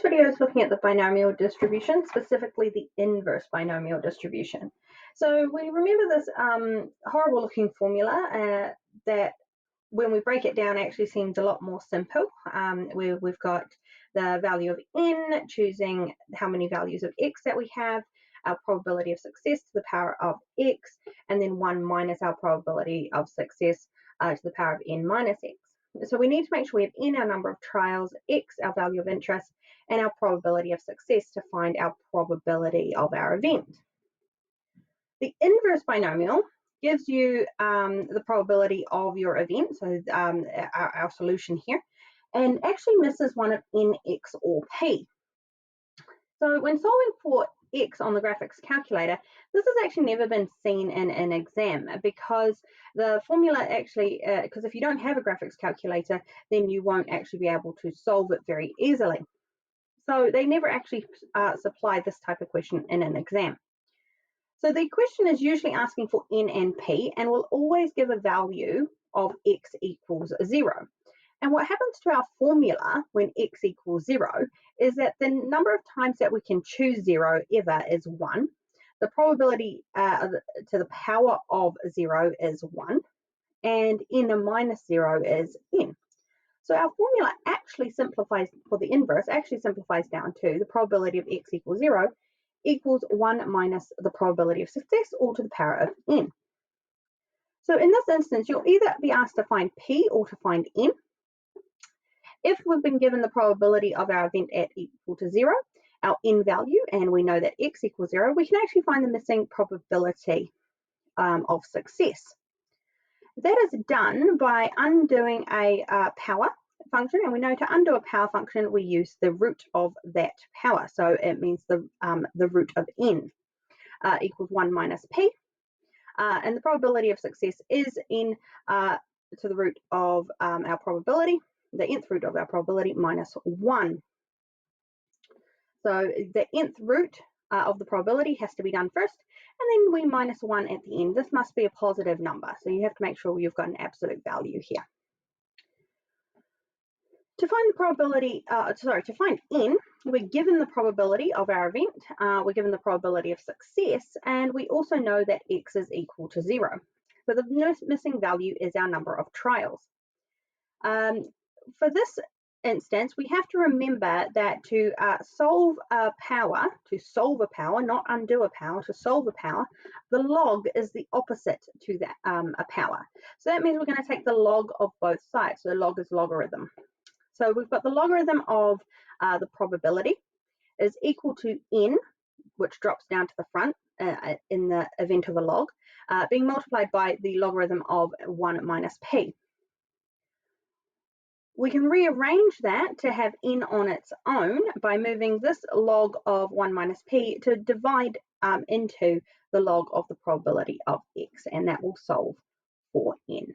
video is looking at the binomial distribution, specifically the inverse binomial distribution. So we remember this horrible looking formula that when we break it down actually seems a lot more simple, where we've got the value of n, choosing how many values of x that we have, our probability of success to the power of x, and then 1 minus our probability of success to the power of n minus x. So we need to make sure we have n, our number of trials, x, our value of interest, and our probability of success to find our probability of our event. The inverse binomial gives you the probability of your event, so our solution here, and actually misses one of n, x, or p. So when solving for x on the graphics calculator, this has actually never been seen in an exam because the formula actually, because if you don't have a graphics calculator, then you won't actually be able to solve it very easily. So they never actually supply this type of question in an exam. So the question is usually asking for n and p and will always give a value of x equals 0. And what happens to our formula when x equals 0 is that the number of times that we can choose 0 ever is 1. The probability to the power of 0 is 1. And n minus 0 is n. So our formula actually simplifies, for the inverse, actually simplifies down to the probability of x equals 0 equals 1 minus the probability of success, all to the power of n. So in this instance, you'll either be asked to find p or to find n. If we've been given the probability of our event at equal to 0, our n value, and we know that x equals 0, we can actually find the missing probability of success. That is done by undoing a power function, and we know to undo a power function we use the root of that power. So it means the root of n equals 1 minus p, and the probability of success is n to the root of our probability, the nth root of our probability minus 1. So the nth root of the probability has to be done first, and then we minus 1 at the end. This must be a positive number, so you have to make sure you've got an absolute value here. To find the probability, to find n, we're given the probability of our event, we're given the probability of success, and we also know that x is equal to 0. So the missing value is our number of trials. For this instance, we have to remember that to solve a power, not undo a power, to solve a power, the log is the opposite to that a power. So that means we're going to take the log of both sides. So the log is logarithm. So we've got the logarithm of the probability is equal to n, which drops down to the front in the event of a log, being multiplied by the logarithm of 1 minus p. We can rearrange that to have n on its own by moving this log of 1 minus p to divide into the log of the probability of x, and that will solve for n.